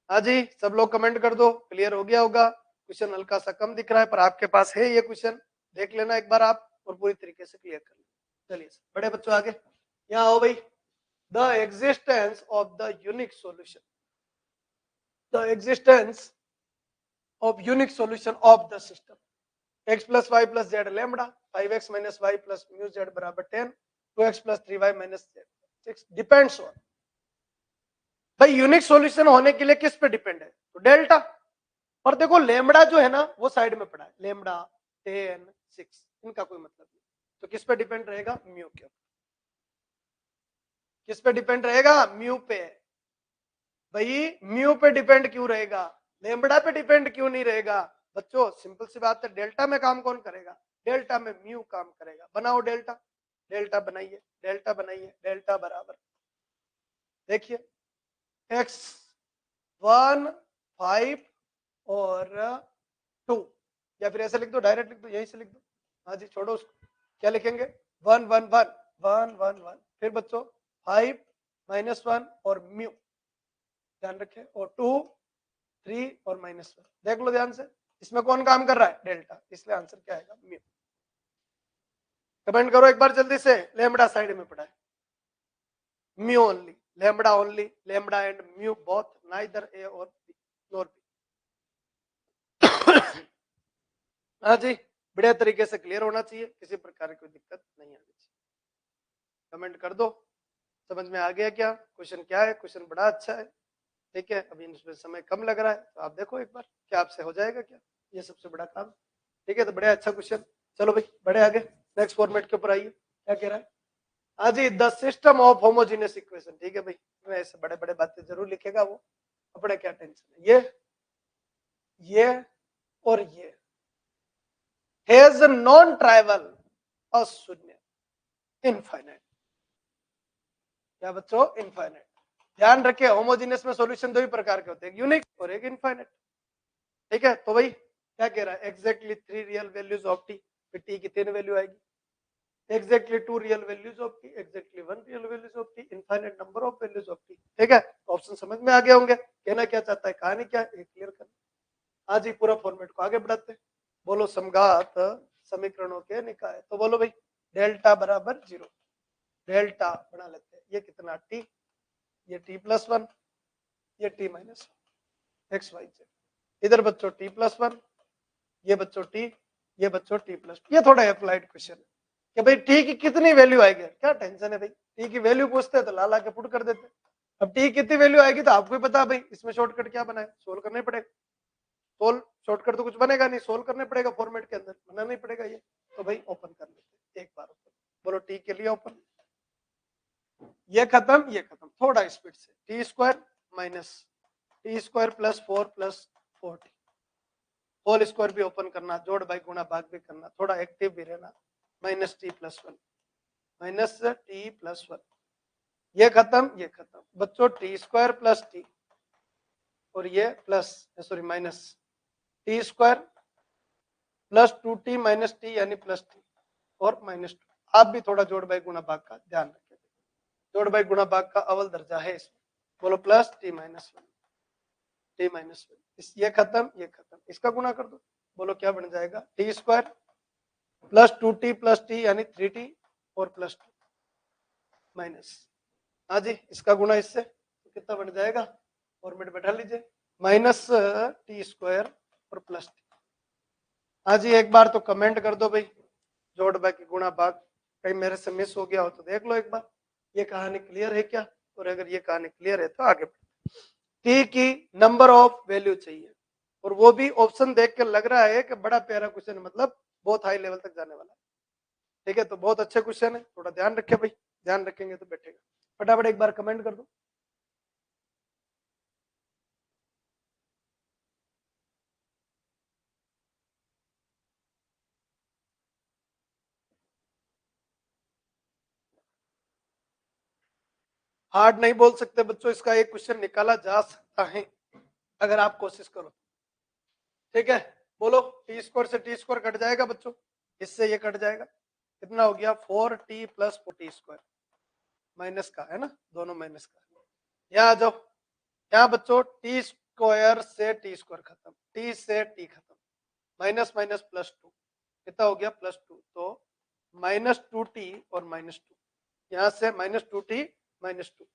[SPEAKER 1] हाँ जी, सब लोग कमेंट कर दो, क्लियर हो गया होगा। क्वेश्चन हल्का सा कम दिख रहा है पर आपके पास है ये क्वेश्चन, देख लेना एक बार आप और पूरी तरीके से क्लियर कर लेना। चलिए बड़े बच्चों आगे यहाँ आओ भाई। The existence of the unique solution, the existence of unique solution of the system x + y + z lambda 5x - y + μz बराबर 10 2x + 3y - z 6 depends on. भाई यूनिक सॉल्यूशन होने के लिए किस पे डिपेंड है, तो डेल्टा। और देखो लेमड़ा जो है ना वो साइड में पड़ा है, लेमड़ा 10 6 इनका कोई मतलब नहीं, तो किस पे डिपेंड रहेगा, म्यू के ऊपर। किस पे डिपेंड रहेगा, म्यू पे। भाई म्यू पे डिपेंड क्यों रहेगा, लेमड़ा पे डिपेंड क्यों नहीं रहेगा बच्चों, सिंपल सी बात है, डेल्टा में काम कौन करेगा, डेल्टा में म्यू काम करेगा। बनाओ डेल्टा, डेल्टा बनाइए, डेल्टा बनाइए, डेल्टा बराबर देखिए x1 5 और 2, या फिर ऐसे लिख दो, डायरेक्ट लिख दो, यहीं से लिख दो। हाँ जी छोड़ो उसको, क्या लिखेंगे 1 1 1 1 1 1, फिर बच्चों 5 -1 और म्यू ध्यान रखें, और 2 3 और -1 देख लो ध्यान से, इसमें कौन काम कर रहा है, डेल्टा, इसलिए आंसर क्या आएगा, म्यू। कमेंट करो एक बार जल्दी से, लेमड़ा साइड में पड़ा है, mu only, lambda only, lambda and mu both, neither A और बी नॉर बी। हाँ जी, बढ़िया तरीके से क्लियर होना चाहिए, किसी प्रकार की दिक्कत नहीं आनी चाहिए। कमेंट कर दो, समझ में आ गया क्या, क्वेश्चन क्या है, क्वेश्चन बड़ा अच्छा है, ठीक है। अभी इसमें समय कम लग रहा है, तो आप देखो एक बार क्या आपसे हो जाएगा क्या, ये सबसे बड़ा काम, ठीक है। तो बड़ा अच्छा क्वेश्चन, चलो भाई बड़े आगे, नेक्स्ट फॉर्मेट के ऊपर आइए, क्या कह रहा है। हाँ जी, the system of homogeneous equation, ठीक है भाई, ऐसे बड़े बड़े बातें जरूर लिखेगा वो, अपने क्या टेंशन है। ये और ये हैज नॉन ट्राइवल अशून्य इनफाइनाइट, क्या बच्चों, इनफाइनाइट। ध्यान रखिए होमोजीनियस में सॉल्यूशन दो ही प्रकार के होते हैं, यूनिक और एक इनफाइनाइट, ठीक है। तो भाई क्या कह रहा है, exactly 3 real values of T, फिर टी की 3 वैल्यू आएगी, exactly 2 real values of T, exactly 1 real values of T, infinite number of values of T, ठीक है। ऑप्शन समझ में आ गए होंगे, कहना क्या चाहता है, कहानी क्या है, क्लियर करना। आज ही पूरा फॉर्मेट को आगे बढ़ाते हैं। बोलो समघात समीकरणों के निकाय, तो बोलो भाई डेल्टा बराबर 0, डेल्टा बना लेते हैं। ये कितना टी, ये t+1, ये t-1 एक्स वाई जेड। इधर बच्चों t+1, ये बच्चों t, ये बच्चों t+2। ये थोड़ा अप्लाइड क्वेश्चन है कि भाई t की कितनी वैल्यू आएगी, क्या टेंशन है भाई, t की वैल्यू पूछते हैं तो ला ला के पुट कर देते हैं। अब t कितनी वैल्यू आएगी तो आपको ही पता भाई, इसमें शॉर्टकट क्या बनाए, सोल्व करना ही पड़ेगा। सोल्व शॉर्टकट तो कुछ बनेगा नहीं, सोल्व करने पड़ेगा फॉर्मेट के अंदर, बनाना ही पड़ेगा ये। तो भाई ओपन कर लेते हैं एक बार, बोलो t के लिए ओपन, ये खत्म ये खत्म, थोड़ा स्पीड से, t² minus t² plus 4 plus 4t, whole square भी ओपन करना, जोड़ बाई गुणा भाग भी करना, थोड़ा एक्टिव भी रहना, माइनस t+1 माइनस t+1, ये खत्म बच्चों, t² प्लस t और ये plus sorry minus t² plus 2t minus t यानी प्लस t और माइनस 2। आप भी थोड़ा जोड़ बाई गुणा भाग का ध्यान रखें, जोड़ बाई गुणा भाग का अव्वल दर्जा है इसमें, बोलो प्लस t-1 ये खत्म, इसका गुणा कर दो, बोलो क्या बन जाएगा, t² plus 2t plus t यानी 3t और प्लस 2 माइनस, हाँ जी इसका गुणा इससे तो कितना बन जाएगा, फॉर्मेट बैठा लीजिए, माइनस t² और प्लस t। हाँ जी एक बार तो कमेंट कर दो भाई, जोड़ बाकी गुणा भाग कहीं मेरे से मिस हो गया हो तो देख लो एक बार, ये कहानी क्लियर है क्या, और अगर ये कहानी क्लियर है तो आगे t की नंबर ऑफ वैल्यू चाहिए, और वो भी ऑप्शन देख के लग रहा है कि बड़ा प्यारा क्वेश्चन है, मतलब बहुत हाई लेवल तक जाने वाला है। ठीक है, तो बहुत अच्छे क्वेश्चन है, थोड़ा ध्यान रखे भाई, ध्यान रखेंगे तो बैठेगा। फटाफट एक बार कमेंट कर दो। हार्ड नहीं बोल सकते बच्चों, इसका एक क्वेश्चन निकाला जा सकता है अगर आप कोशिश करो। ठीक है, बोलो t² से t² कट जाएगा बच्चों, इससे ये कट जाएगा, कितना हो गया 4t प्लस 4t², माइनस का है ना, दोनों माइनस का। यहाँ आ जाओ, यहाँ बच्चों t² से t² खत्म, t से t खत्म, माइनस माइनस प्लस 2, कितना हो गया +2, तो -2t और -2, यहाँ से -2t -2,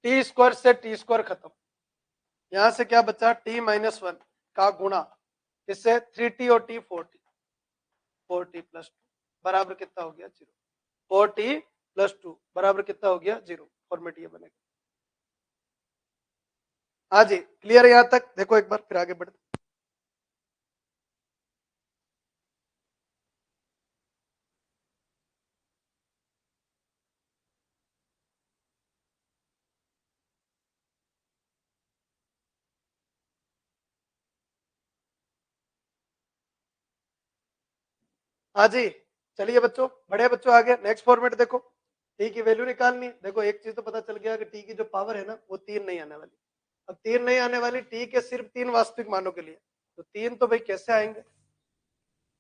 [SPEAKER 1] t² से t² खत्म, यहाँ से क्या बचा t-1 का गुणा, इससे 3t और t 4t प्लस 2 बराबर कितना हो गया 0, 4t प्लस 2 बराबर कितना हो गया 0, फॉर्मेट ये बनेगा। हाँ जी क्लियर है यहाँ तक, देखो एक बार फिर आगे बढ़ते। हाँ जी चलिए बच्चों, बड़े बच्चों आगे नेक्स्ट फॉर्मेट देखो, टी की वैल्यू निकालनी, देखो एक चीज तो पता चल गया कि टी की जो पावर है ना वो 3 नहीं आने वाली। अब 3 नहीं आने वाली टी के सिर्फ 3 वास्तविक मानों के लिए, तो 3 तो भाई कैसे आएंगे,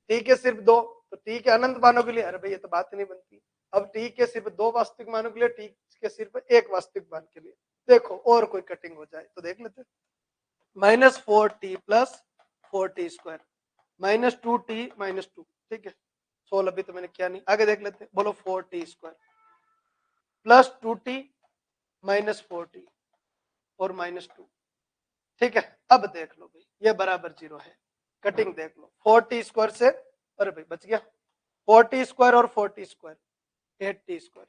[SPEAKER 1] टी के सिर्फ 2, तो टी के अनंत मानों के लिए, अरे भाई ये तो बात ही नहीं बनती। अब टी के सिर्फ 2 वास्तविक मानों के लिए, टी के सिर्फ 1 वास्तविक मान के लिए, देखो और कोई कटिंग हो जाए तो देख लेते, -4t प्लस 4t² -2t -2, ठीक है, सोल्व अभी तो मैंने किया नहीं, आगे देख लेते हैं, बोलो 4t² plus 2t minus 4t और -2, ठीक है। अब देख लो भाई ये बराबर 0 है, कटिंग देख लो, 4t² से, अरे भाई बच गया, 4t² और 4t² 8t²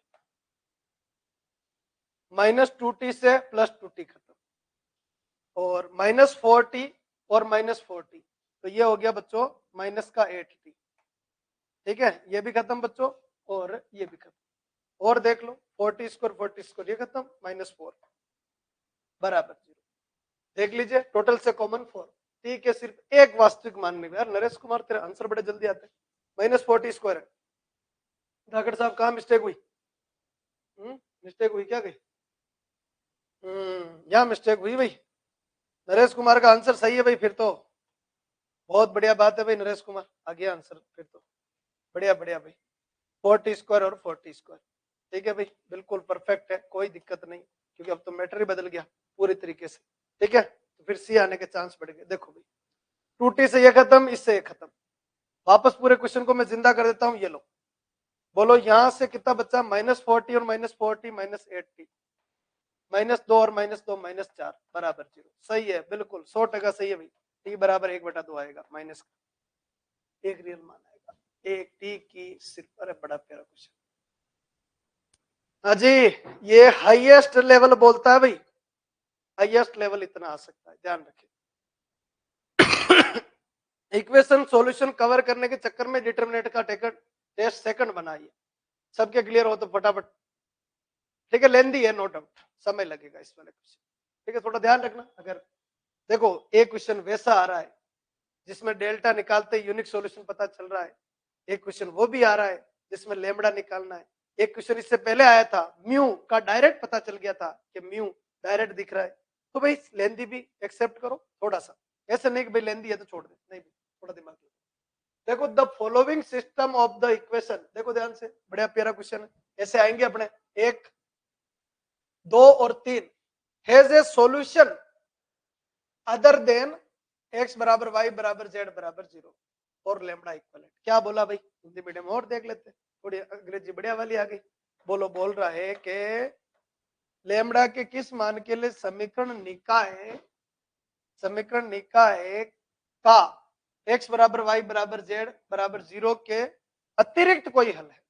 [SPEAKER 1] -2t से +2t खत्म, और -4t और -4t, तो ये हो गया बच्चों माइनस का 8t, ठीक है, ये भी खत्म बच्चों और ये भी खत्म, और देख लो 4t² ये खत्म, -4 बराबर 0, देख लीजिए टोटल से कॉमन 4, टी के सिर्फ एक वास्तविक मान में, यार नरेश कुमार तेरे आंसर बड़े जल्दी आते हैं, -4t² है, धाकड़ साहब कहाँ मिस्टेक हुई, मिस्टेक हुई क्या गई, यहाँ मिस्टेक हुई भाई, नरेश कुमार का आंसर सही है भाई, फिर तो बहुत बढ़िया बात है भाई, नरेश कुमार आ गया आंसर, फिर तो बढ़िया बढ़िया भाई, 4t² और 4t², ठीक है भाई, बिल्कुल परफेक्ट है, कोई दिक्कत नहीं, क्योंकि अब तो मैटर ही बदल गया पूरी तरीके से, ठीक है, तो फिर सी आने के चांस बढ़ गए। देखो भाई 2t से ये खत्म, इससे ये खत्म, वापस पूरे क्वेश्चन को मैं जिंदा कर देता हूं, ये लो बोलो यहां से कितना बचा, -40 और -40 -80, -2 और -2 -4 बराबर 0। सही है, बिल्कुल 100% सही है भाई। टी बराबर 1/2 आएगा, माइनस एक रियल मान आएगा, एक टी की सिर्फ। अरे बड़ा प्यारा क्वेश्चन। हाँ जी, ये हाईएस्ट लेवल बोलता है भाई, हाईएस्ट लेवल इतना आ सकता है, ध्यान रखिए। इक्वेशन सॉल्यूशन कवर करने के चक्कर में डिटरमिनेंट का टेस्ट सेकंड बनाइए। सबके क्लियर हो तो फटाफट। ठीक है, लेंदी है नो डाउट, समय लगेगा इस वाले क्वेश्चन। ठीक है, थोड़ा ध्यान रखना। अगर देखो एक क्वेश्चन वैसा आ रहा है जिसमें डेल्टा निकालते यूनिक सॉल्यूशन पता चल रहा है, एक क्वेश्चन वो भी आ रहा है जिसमें लेमड़ा निकालना है, एक क्वेश्चन इससे पहले आया था म्यू का डायरेक्ट पता चल गया था कि म्यू डायरेक्ट दिख रहा है, तो भाई लेंदी भी एक्सेप्ट करो थोड़ा सा। ऐसे नहीं कि भाई लेंदी है तो छोड़ दे, नहीं भाई थोड़ा दिमाग लगा। देखो the following system of the equation, देखो ध्यान से, बड़ा प्यारा क्वेश्चन है। ऐसे आएंगे अपने 1, 2 और 3 has a solution other than x बराबर y बराबर z बराबर 0 और लेमड़ा इक्वलेंट। क्या बोला भाई, हिंदी मीडियम और देख लेते, थोड़ी अंग्रेजी बढ़िया वाली आ गई। बोलो, बोल रहा है कि लेमड़ा के किस मान के लिए समीकरण निकाय का x बराबर y बराबर z बराबर 0 के अतिरिक्त कोई हल है,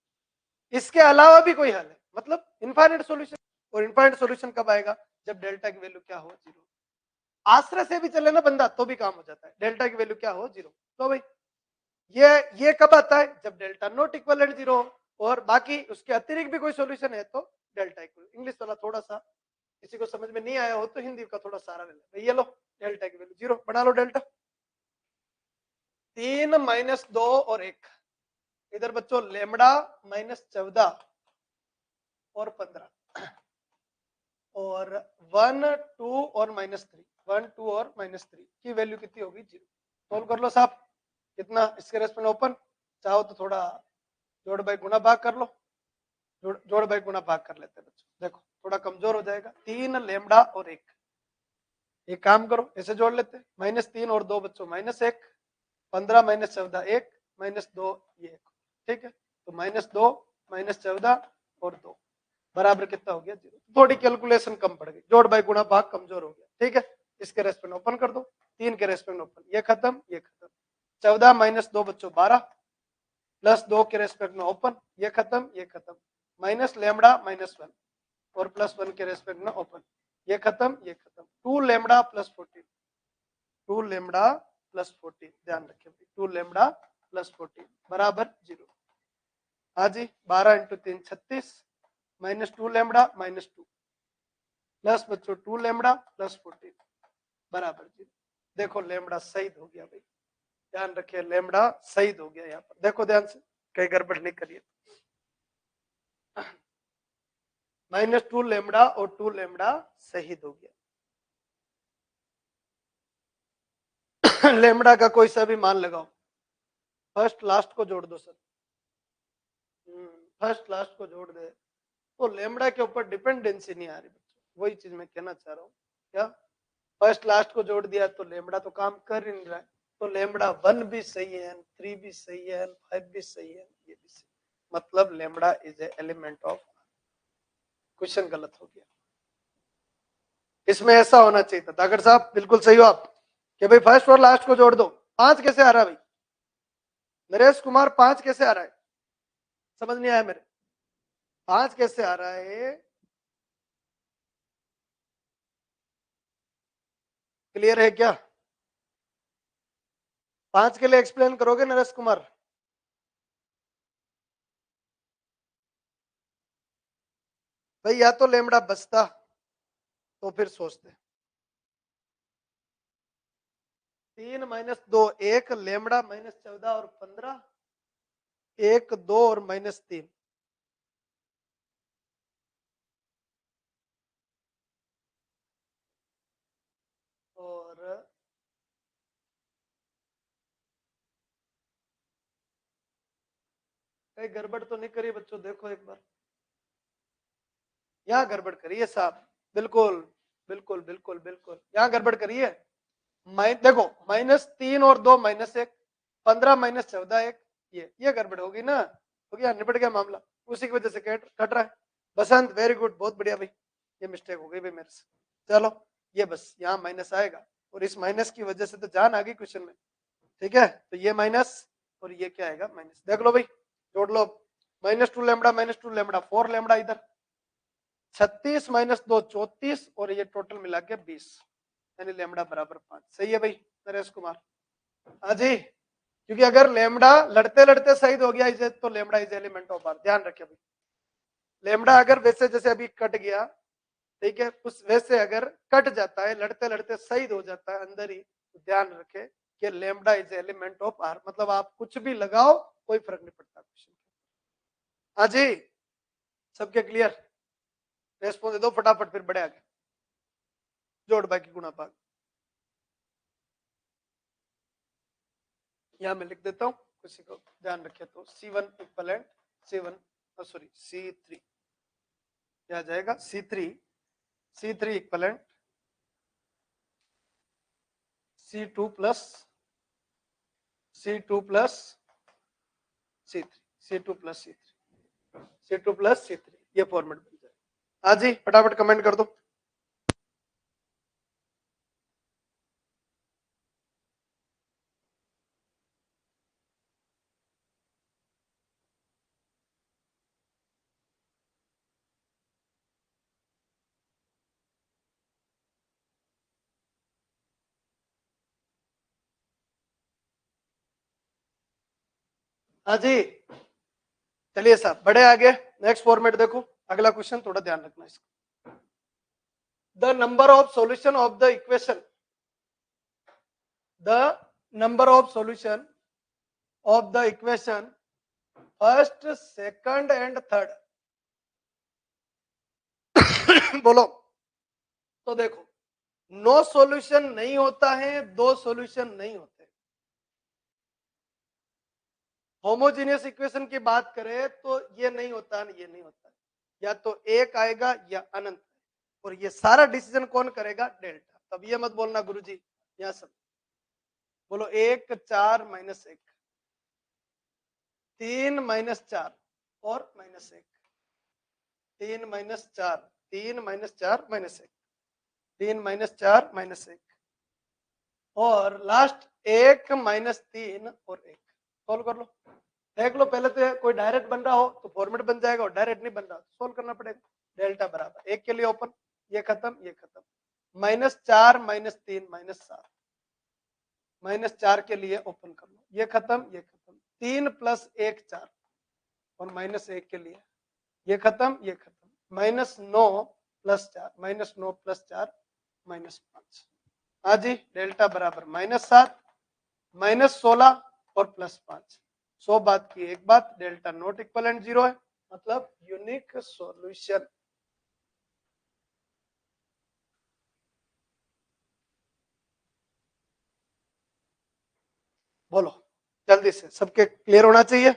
[SPEAKER 1] इसके अलावा भी कोई हल है, मतलब इनफाइनाइट सॉल्यूशन। और इनफाइनाइट सॉल्यूशन कब आएगा, जब डेल्टा की वैल्यू क्या हो, 0। आश्रय से भी चले ना बंदा तो भी काम हो जाता है, डेल्टा की वैल्यू क्या हो, 0। तो भाई ये कब आता है, जब डेल्टा नॉट इक्वलेंट 0 और बाकी उसके अतिरिक्त भी कोई सॉल्यूशन है तो डेल्टा इक्वल। इंग्लिश वाला थोड़ा सा किसी को समझ में नहीं आया हो तो हिंदी का थोड़ा सारा ले लो। ये लो डेल्टा की वैल्यू 0 बना लो, डेल्टा 3 -2 और 1। इधर बच्चों लेमड़ा -14 और 15 और 1, 2 और -3, 1, 2 और -3 की वैल्यू कितनी होगी, 0। सोल्व कर लो साहब, कितना इसके रेस्पेक्ट ओपन, चाहो तो थोड़ा जोड़ बाई गुणा भाग कर लो, जोड़ बाई गुणा भाग कर लेते हैं बच्चों, देखो थोड़ा कमजोर हो जाएगा। 3 लेमड़ा और 1, एक काम करो ऐसे जोड़ लेते हैं, -3 और 2 बच्चों -1, 15 -14 1 -2 ये 1। ठीक है, तो -2 -14 और 2 बराबर कितना हो गया, 0। थोड़ी कैलकुलेशन कम पड़ गई, जोड़ बाई गुणा भाग कमजोर हो गया। ठीक है, इसके रेस्पेक्ट ओपन कर दो, 3 के रेस्पेक्ट ओपन, ये खत्म ये खत्म। 14 -2 बच्चों 12 प्लस 2 के रेस्पेक्ट में ओपन, ये खत्म ये खत्म, माइनस लेमड़ा -1 और +1 के रेस्पेक्ट में ओपन, ये खत्म ये खत्म। 2 लेमड़ा प्लस 14, 2 लेमड़ा प्लस 14, ध्यान रखें 2 लेमड़ा प्लस 14 बराबर 0। हाँ जी, 12 × 3 36 -2 लेमड़ा -2 प्लस बच्चों 2 लेमड़ा प्लस 14 बराबर 0। देखो लेमड़ा शहीद हो गया भाई, ध्यान रखिए लेमड़ा शहीद हो गया। यहाँ पर देखो ध्यान से, कहीं गड़बड़ नहीं करिए। -2 लेमड़ा और 2 लेमड़ा शहीद हो गया। लेमड़ा का कोई सा भी मान लगाओ, फर्स्ट लास्ट को जोड़ दो सर, फर्स्ट लास्ट को जोड़ दे तो लेमड़ा के ऊपर डिपेंडेंसी नहीं आ रही बच्चों, वही चीज मैं कहना चाह रहा हूँ। क्या फर्स्ट लास्ट को जोड़ दिया तो लेमड़ा तो काम कर ही नहीं रहा है, तो लेमड़ा 1 भी सही है, 3 भी सही है, 5 भी सही है, ये भी सही, मतलब lambda is a element of. Question गलत हो गया, इसमें ऐसा होना चाहिए था। दागर साहब बिल्कुल सही हो आप कि भाई फर्स्ट और लास्ट को जोड़ दो। 5 कैसे आ रहा है भाई, नरेश कुमार 5 कैसे आ रहा है, समझ नहीं आया मेरे, 5 कैसे आ रहा है, क्लियर है क्या? 5 के लिए एक्सप्लेन करोगे नरेश कुमार? भाई या तो लेमड़ा बचता तो फिर सोचते। 3 -2 1 लेमड़ा -14 और 15 1 2 और -3 और कहीं गड़बड़ तो नहीं करी बच्चों, देखो एक बार, यहाँ गड़बड़ करिए साहब, बिल्कुल बिल्कुल बिल्कुल बिल्कुल यहाँ गड़बड़ करिए। देखो -3 और 2 -1 15 -14 1 ये गड़बड़ होगी ना, हो गया, निपट गया मामला, उसी की वजह से कट रहा है। बसंत वेरी गुड, बहुत बढ़िया भाई, ये मिस्टेक हो गई भाई मेरे से। चलो ये बस यहाँ माइनस आएगा और इस माइनस की वजह से तो जान आ गई क्वेश्चन में, ठीक है, तो ये माइनस और ये क्या आएगा माइनस, देख लो भाई, जोड़ लो, -2 लेमड़ा -2 लेमड़ा 4 लेमड़ा इधर, 36 - 2 34 और ये टोटल मिला के 20, यानी लेमड़ा बराबर 5। सही है भाई नरेश कुमार? हाँ जी, क्योंकि अगर लेमड़ा लड़ते लड़ते शहीद हो गया इसे तो lambda is element of R, ध्यान रखिए भाई। लेमड़ा अगर वैसे जैसे अभी कट गया, ठीक है, उस वैसे अगर कट जाता है लड़ते लड़ते शहीद हो जाता है अंदर ही, तो ध्यान रखे कि lambda is element of R, मतलब आप कुछ भी लगाओ कोई फर्क नहीं पड़ता क्वेश्चन। हाँ जी, सबके क्लियर? रेस्पॉन्स दे दो फटाफट, फिर बढ़े आगे, जोड़ बाकी गुणा भाग। यहां मैं लिख देता हूं, किसी को ध्यान रखे तो C1 equivalent C1 sorry C3 क्या जाएगा, C3 equivalent C2 plus C2 plus C3 C2 plus C3 C2 plus C3, ये फॉर्मेट बन जाएगा। हाँ जी, फटाफट कमेंट कर दो। हाँ जी, चलिए साहब बड़े आगे, नेक्स्ट फॉर्मेट देखो, अगला क्वेश्चन थोड़ा ध्यान रखना इसका। The number of solution of the equation, the number of solution of the equation first second and third बोलो। तो देखो, नो सॉल्यूशन नहीं होता है, दो सॉल्यूशन नहीं होते। होमोजीनियस इक्वेशन की बात करें तो ये नहीं होता, ये नहीं होता, या तो एक आएगा या अनंत, और ये सारा डिसीजन कौन करेगा, डेल्टा। तब ये मत बोलना गुरुजी, यहां सब बोलो 1 4 -1 3 -4 और -1 3 -4 3 -4 -1 3 -4 -1 और लास्ट 1 -3 और 1। सोल्व कर लो, देख लो, पहले तो कोई डायरेक्ट बन रहा हो तो फॉर्मेट बन जाएगा, और डायरेक्ट नहीं बन रहा तो सोल्व करना पड़ेगा। डेल्टा बराबर 1 के लिए ओपन, ये खत्म ये खत्म, -4 -3 -7, -4 के लिए ओपन कर लो, ये खत्म ये खत्म, 3 + 1 4 और -1 के लिए ये खत्म ये खत्म, -9 + 4 -9 + 4 -5। हाँ जी, डेल्टा बराबर -7 -16 और +5। 100 बात की एक बात, डेल्टा नॉट इक्वलेंट 0 है, मतलब यूनिक सॉल्यूशन। बोलो जल्दी से, सबके क्लियर होना चाहिए।